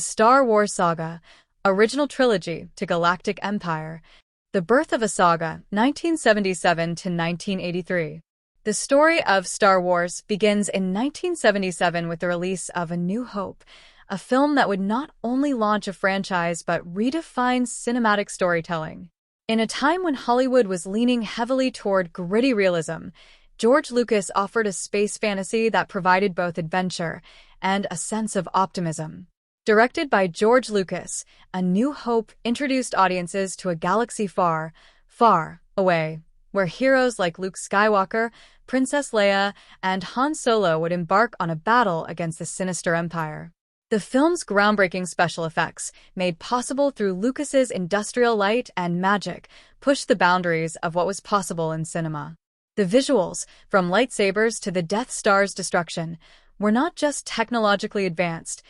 Star Wars Saga, original trilogy to Galactic Empire, the birth of a saga, 1977 to 1983. The story of Star Wars begins in 1977 with the release of A New Hope, a film that would not only launch a franchise but redefine cinematic storytelling. In a time when Hollywood was leaning heavily toward gritty realism, George Lucas offered a space fantasy that provided both adventure and a sense of optimism. Directed by George Lucas, A New Hope introduced audiences to a galaxy far, far away, where heroes like Luke Skywalker, Princess Leia, and Han Solo would embark on a battle against the sinister Empire. The film's groundbreaking special effects, made possible through Lucas's industrial light and magic, pushed the boundaries of what was possible in cinema. The visuals, from lightsabers to the Death Star's destruction, were not just technologically advanced,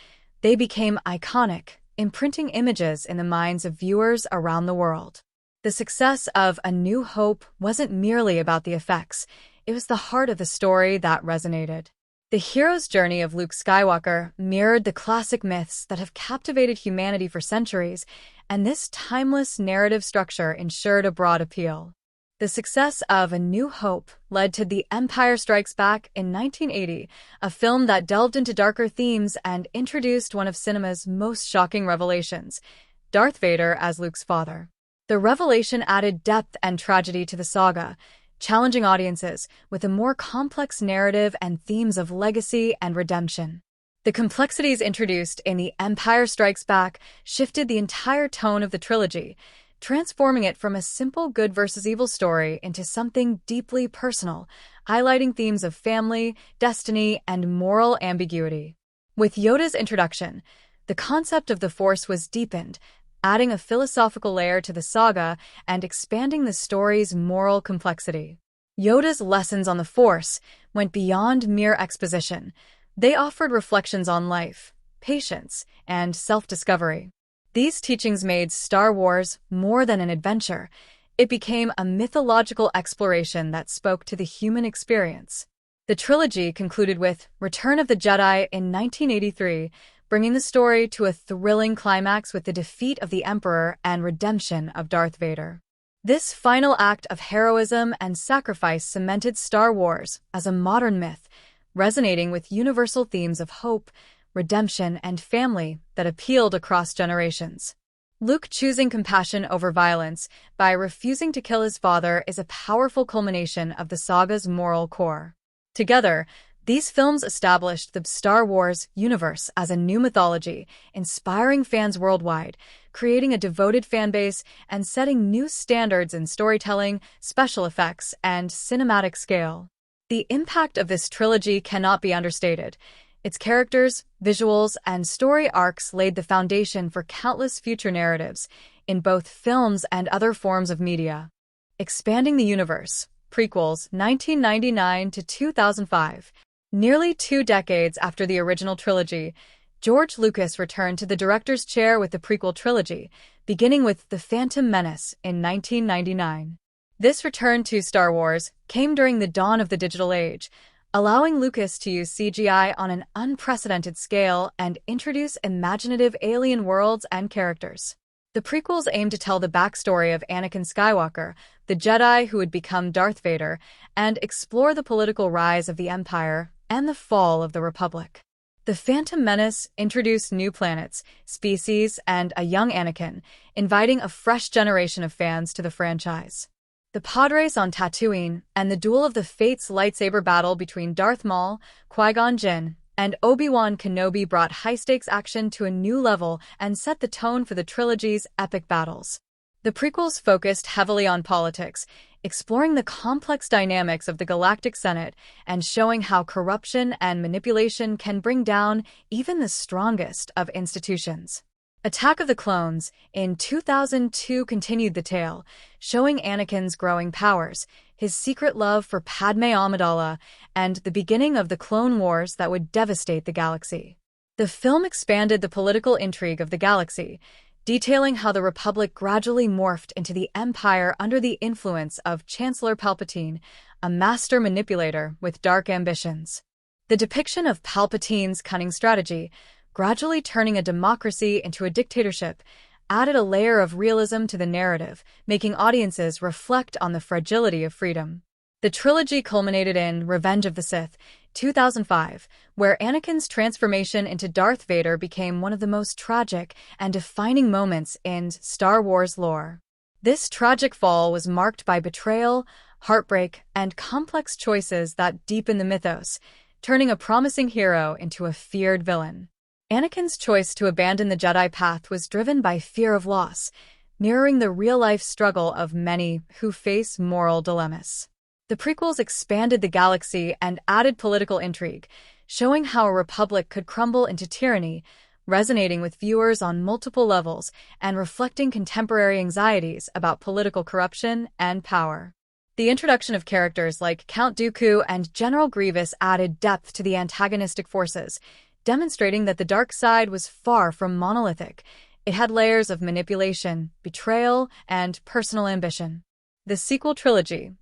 they became iconic, imprinting images in the minds of viewers around the world. The success of A New Hope wasn't merely about the effects, it was the heart of the story that resonated. The hero's journey of Luke Skywalker mirrored the classic myths that have captivated humanity for centuries, and this timeless narrative structure ensured a broad appeal. The success of A New Hope led to The Empire Strikes Back in 1980, a film that delved into darker themes and introduced one of cinema's most shocking revelations, Darth Vader as Luke's father. The revelation added depth and tragedy to the saga, challenging audiences with a more complex narrative and themes of legacy and redemption. The complexities introduced in The Empire Strikes Back shifted the entire tone of the trilogy, transforming it from a simple good versus evil story into something deeply personal, highlighting themes of family, destiny, and moral ambiguity. With Yoda's introduction, the concept of the Force was deepened, adding a philosophical layer to the saga and expanding the story's moral complexity. Yoda's lessons on the Force went beyond mere exposition. They offered reflections on life, patience, and self-discovery. These teachings made Star Wars more than an adventure. It became a mythological exploration that spoke to the human experience. The trilogy concluded with Return of the Jedi in 1983, bringing the story to a thrilling climax with the defeat of the Emperor and redemption of Darth Vader. This final act of heroism and sacrifice cemented Star Wars as a modern myth, resonating with universal themes of hope, redemption, and family that appealed across generations. Luke choosing compassion over violence by refusing to kill his father is a powerful culmination of the saga's moral core. Together, these films established the Star Wars universe as a new mythology, inspiring fans worldwide, creating a devoted fanbase, and setting new standards in storytelling, special effects, and cinematic scale. The impact of this trilogy cannot be understated. Its characters, visuals, and story arcs laid the foundation for countless future narratives in both films and other forms of media. Expanding the universe, prequels 1999 to 2005. Nearly 2 decades after the original trilogy, George Lucas returned to the director's chair with the prequel trilogy, beginning with The Phantom Menace in 1999. This return to Star Wars came during the dawn of the digital age, allowing Lucas to use CGI on an unprecedented scale and introduce imaginative alien worlds and characters. The prequels aimed to tell the backstory of Anakin Skywalker, the Jedi who would become Darth Vader, and explore the political rise of the Empire and the fall of the Republic. The Phantom Menace introduced new planets, species, and a young Anakin, inviting a fresh generation of fans to the franchise. The pod race on Tatooine and the Duel of the Fates lightsaber battle between Darth Maul, Qui-Gon Jinn, and Obi-Wan Kenobi brought high-stakes action to a new level and set the tone for the trilogy's epic battles. The prequels focused heavily on politics, exploring the complex dynamics of the Galactic Senate and showing how corruption and manipulation can bring down even the strongest of institutions. Attack of the Clones in 2002 continued the tale, showing Anakin's growing powers, his secret love for Padme Amidala, and the beginning of the Clone Wars that would devastate the galaxy. The film expanded the political intrigue of the galaxy, detailing how the Republic gradually morphed into the Empire under the influence of Chancellor Palpatine, a master manipulator with dark ambitions. The depiction of Palpatine's cunning strategy, gradually turning a democracy into a dictatorship, added a layer of realism to the narrative, making audiences reflect on the fragility of freedom. The trilogy culminated in Revenge of the Sith, 2005, where Anakin's transformation into Darth Vader became one of the most tragic and defining moments in Star Wars lore. This tragic fall was marked by betrayal, heartbreak, and complex choices that deepen the mythos, turning a promising hero into a feared villain. Anakin's choice to abandon the Jedi path was driven by fear of loss, mirroring the real-life struggle of many who face moral dilemmas. The prequels expanded the galaxy and added political intrigue, showing how a republic could crumble into tyranny, resonating with viewers on multiple levels and reflecting contemporary anxieties about political corruption and power. The introduction of characters like Count Dooku and General Grievous added depth to the antagonistic forces, demonstrating that the dark side was far from monolithic. It had layers of manipulation, betrayal, and personal ambition. The sequel trilogy,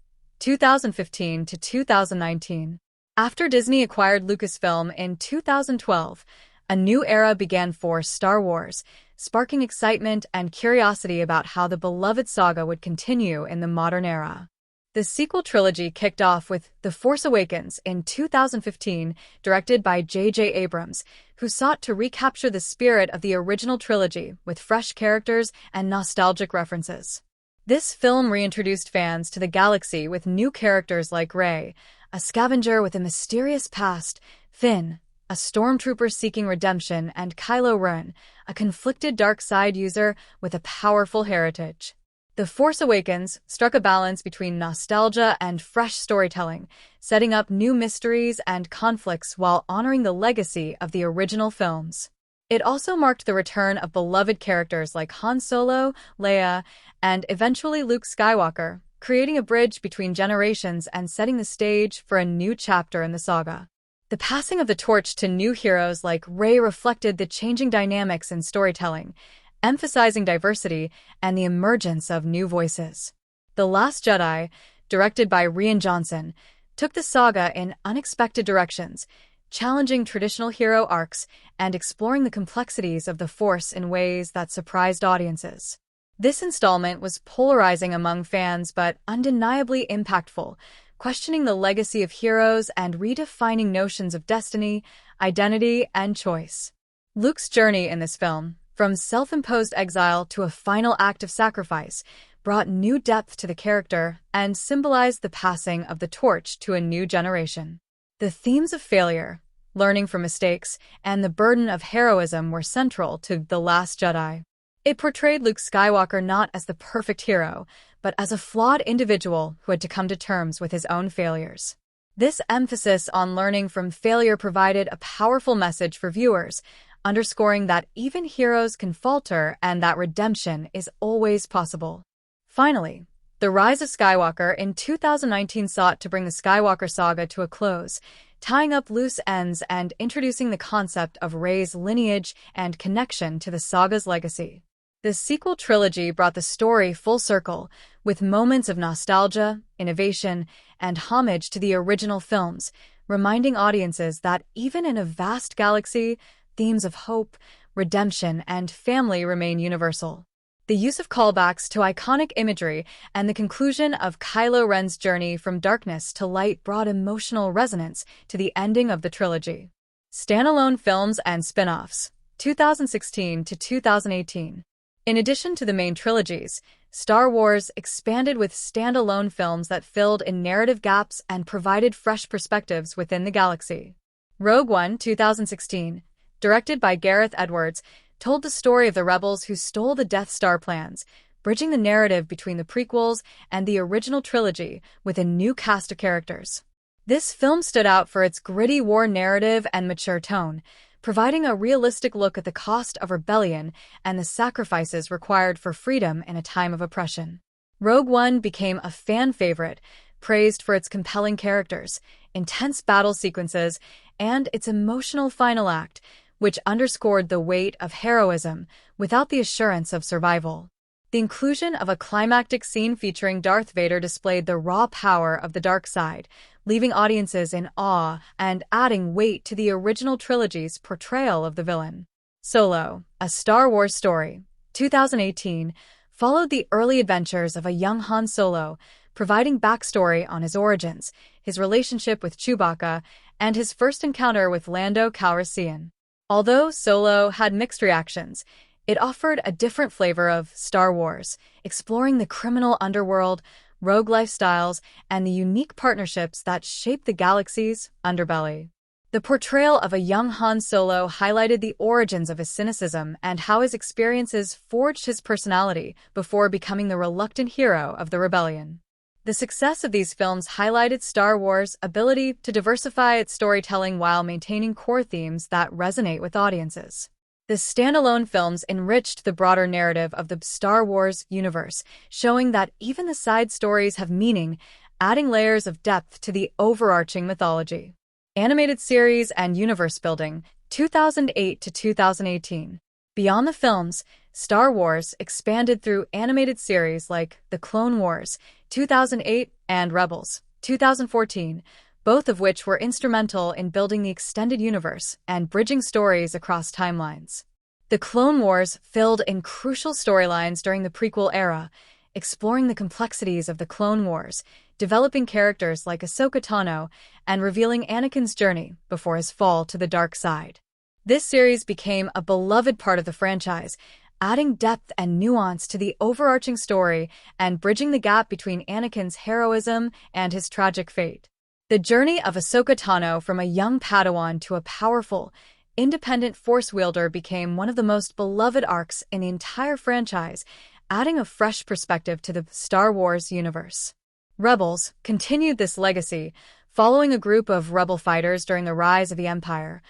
2015 to 2019. After Disney acquired Lucasfilm in 2012, a new era began for Star Wars, sparking excitement and curiosity about how the beloved saga would continue in the modern era. The sequel trilogy kicked off with The Force Awakens in 2015, directed by J.J. Abrams, who sought to recapture the spirit of the original trilogy with fresh characters and nostalgic references. This film reintroduced fans to the galaxy with new characters like Rey, a scavenger with a mysterious past, Finn, a stormtrooper seeking redemption, and Kylo Ren, a conflicted dark side user with a powerful heritage. The Force Awakens struck a balance between nostalgia and fresh storytelling, setting up new mysteries and conflicts while honoring the legacy of the original films. It also marked the return of beloved characters like Han Solo, Leia, and eventually Luke Skywalker, creating a bridge between generations and setting the stage for a new chapter in the saga. The passing of the torch to new heroes like Rey reflected the changing dynamics in storytelling, emphasizing diversity and the emergence of new voices. The Last Jedi, directed by Rian Johnson, took the saga in unexpected directions, challenging traditional hero arcs and exploring the complexities of the Force in ways that surprised audiences. This installment was polarizing among fans but undeniably impactful, questioning the legacy of heroes and redefining notions of destiny, identity, and choice. Luke's journey in this film, from self-imposed exile to a final act of sacrifice, brought new depth to the character and symbolized the passing of the torch to a new generation. The themes of failure, learning from mistakes, and the burden of heroism were central to The Last Jedi. It portrayed Luke Skywalker not as the perfect hero, but as a flawed individual who had to come to terms with his own failures. This emphasis on learning from failure provided a powerful message for viewers, underscoring that even heroes can falter and that redemption is always possible. Finally, The Rise of Skywalker in 2019 sought to bring the Skywalker saga to a close, tying up loose ends and introducing the concept of Rey's lineage and connection to the saga's legacy. The sequel trilogy brought the story full circle, with moments of nostalgia, innovation, and homage to the original films, reminding audiences that even in a vast galaxy, themes of hope, redemption, and family remain universal. The use of callbacks to iconic imagery and the conclusion of Kylo Ren's journey from darkness to light brought emotional resonance to the ending of the trilogy. Standalone films and spin-offs, 2016 to 2018. In addition to the main trilogies, Star Wars expanded with standalone films that filled in narrative gaps and provided fresh perspectives within the galaxy. Rogue One, 2016, directed by Gareth Edwards, told the story of the rebels who stole the Death Star plans, bridging the narrative between the prequels and the original trilogy with a new cast of characters. This film stood out for its gritty war narrative and mature tone, providing a realistic look at the cost of rebellion and the sacrifices required for freedom in a time of oppression. Rogue One became a fan favorite, praised for its compelling characters, intense battle sequences, and its emotional final act, which underscored the weight of heroism without the assurance of survival. The inclusion of a climactic scene featuring Darth Vader displayed the raw power of the dark side, leaving audiences in awe and adding weight to the original trilogy's portrayal of the villain. Solo, a Star Wars story, 2018, followed the early adventures of a young Han Solo, providing backstory on his origins, his relationship with Chewbacca, and his first encounter with Lando Calrissian. Although Solo had mixed reactions, it offered a different flavor of Star Wars, exploring the criminal underworld, rogue lifestyles, and the unique partnerships that shape the galaxy's underbelly. The portrayal of a young Han Solo highlighted the origins of his cynicism and how his experiences forged his personality before becoming the reluctant hero of the rebellion. The success of these films highlighted Star Wars' ability to diversify its storytelling while maintaining core themes that resonate with audiences. The standalone films enriched the broader narrative of the Star Wars universe, showing that even the side stories have meaning, adding layers of depth to the overarching mythology. Animated series and universe building, 2008 to 2018. Beyond the films, Star Wars expanded through animated series like The Clone Wars, 2008, and Rebels, 2014, both of which were instrumental in building the extended universe and bridging stories across timelines. The Clone Wars filled in crucial storylines during the prequel era, exploring the complexities of the Clone Wars, developing characters like Ahsoka Tano, and revealing Anakin's journey before his fall to the dark side. This series became a beloved part of the franchise, adding depth and nuance to the overarching story and bridging the gap between Anakin's heroism and his tragic fate. The journey of Ahsoka Tano from a young Padawan to a powerful, independent Force wielder became one of the most beloved arcs in the entire franchise, adding a fresh perspective to the Star Wars universe. Rebels continued this legacy, following a group of rebel fighters during the rise of the Empire,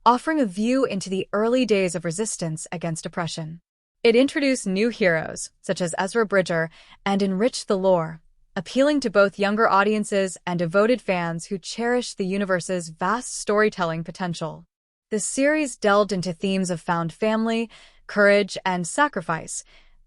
offering a view into the early days of resistance against oppression. It introduced new heroes, such as Ezra Bridger, and enriched the lore, appealing to both younger audiences and devoted fans who cherish the universe's vast storytelling potential. The series delved into themes of found family, courage, and sacrifice,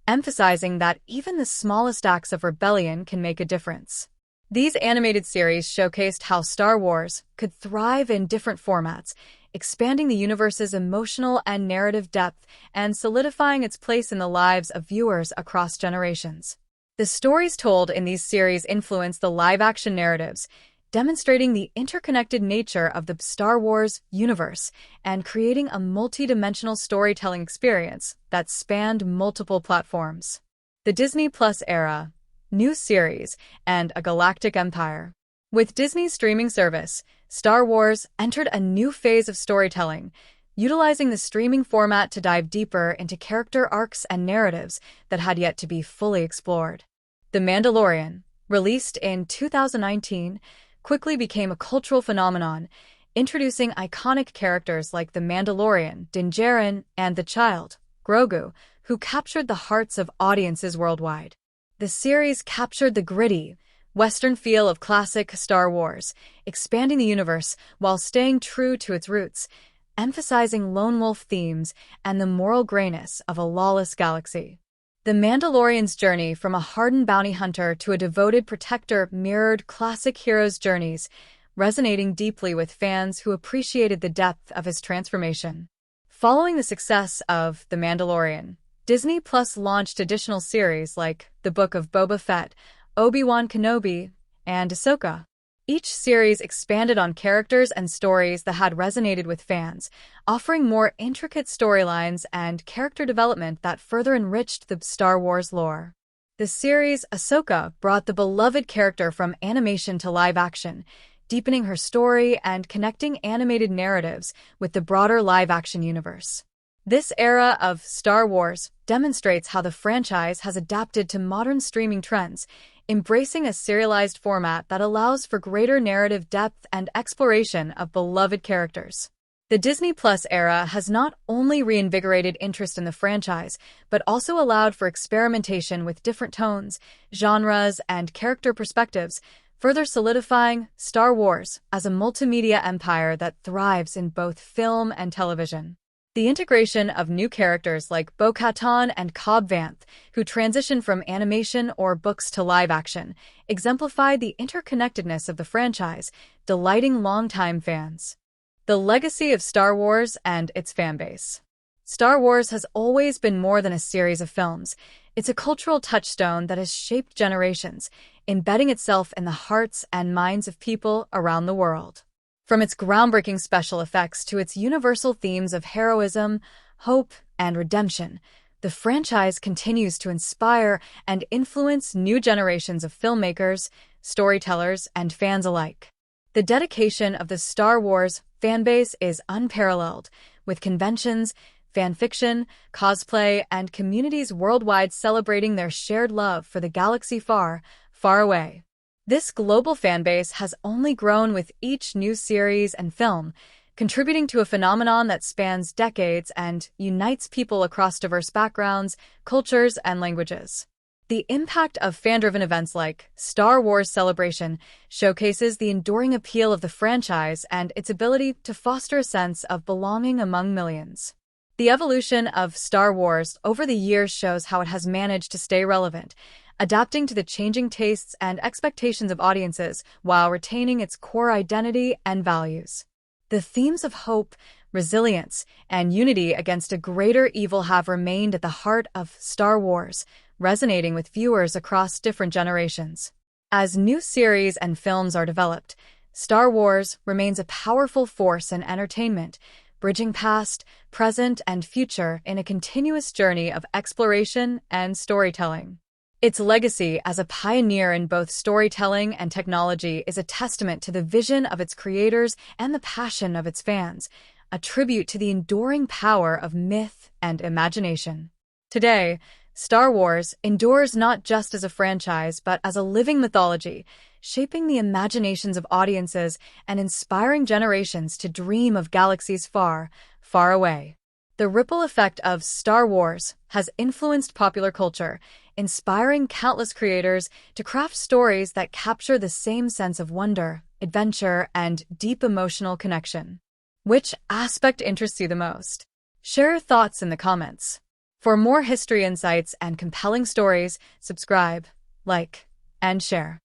emphasizing that even the smallest acts of rebellion can make a difference. These animated series showcased how Star Wars could thrive in different formats, expanding the universe's emotional and narrative depth and solidifying its place in the lives of viewers across generations. The stories told in these series influence the live-action narratives, demonstrating the interconnected nature of the Star Wars universe and creating a multi-dimensional storytelling experience that spanned multiple platforms. The Disney Plus era, new series, and a galactic empire. With Disney's streaming service, Star Wars entered a new phase of storytelling, utilizing the streaming format to dive deeper into character arcs and narratives that had yet to be fully explored. The Mandalorian, released in 2019, quickly became a cultural phenomenon, introducing iconic characters like the Mandalorian, Din Djarin, and the Child, Grogu, who captured the hearts of audiences worldwide. The series captured the gritty, Western feel of classic Star Wars, expanding the universe while staying true to its roots, emphasizing lone wolf themes and the moral grayness of a lawless galaxy. The Mandalorian's journey from a hardened bounty hunter to a devoted protector mirrored classic heroes' journeys, resonating deeply with fans who appreciated the depth of his transformation. Following the success of The Mandalorian, Disney Plus launched additional series like The Book of Boba Fett, Obi-Wan Kenobi, and Ahsoka. Each series expanded on characters and stories that had resonated with fans, offering more intricate storylines and character development that further enriched the Star Wars lore. The series Ahsoka brought the beloved character from animation to live action, deepening her story and connecting animated narratives with the broader live-action universe. This era of Star Wars demonstrates how the franchise has adapted to modern streaming trends, embracing a serialized format that allows for greater narrative depth and exploration of beloved characters. The Disney Plus era has not only reinvigorated interest in the franchise, but also allowed for experimentation with different tones, genres, and character perspectives, further solidifying Star Wars as a multimedia empire that thrives in both film and television. The integration of new characters like Bo-Katan and Cobb Vanth, who transition from animation or books to live action, exemplified the interconnectedness of the franchise, delighting longtime fans. The legacy of Star Wars and its fanbase. Star Wars has always been more than a series of films. It's a cultural touchstone that has shaped generations, embedding itself in the hearts and minds of people around the world. From its groundbreaking special effects to its universal themes of heroism, hope, and redemption, the franchise continues to inspire and influence new generations of filmmakers, storytellers, and fans alike. The dedication of the Star Wars fanbase is unparalleled, with conventions, fanfiction, cosplay, and communities worldwide celebrating their shared love for the galaxy far, far away. This global fanbase has only grown with each new series and film, contributing to a phenomenon that spans decades and unites people across diverse backgrounds, cultures, and languages. The impact of fan-driven events like Star Wars Celebration showcases the enduring appeal of the franchise and its ability to foster a sense of belonging among millions. The evolution of Star Wars over the years shows how it has managed to stay relevant, adapting to the changing tastes and expectations of audiences while retaining its core identity and values. The themes of hope, resilience, and unity against a greater evil have remained at the heart of Star Wars, resonating with viewers across different generations. As new series and films are developed, Star Wars remains a powerful force in entertainment, bridging past, present, and future in a continuous journey of exploration and storytelling. Its legacy as a pioneer in both storytelling and technology is a testament to the vision of its creators and the passion of its fans, a tribute to the enduring power of myth and imagination. Today, Star Wars endures not just as a franchise but as a living mythology, shaping the imaginations of audiences and inspiring generations to dream of galaxies far, far away. The ripple effect of Star Wars has influenced popular culture, inspiring countless creators to craft stories that capture the same sense of wonder, adventure, and deep emotional connection. Which aspect interests you the most? Share your thoughts in the comments. For more history insights and compelling stories, subscribe, like, and share.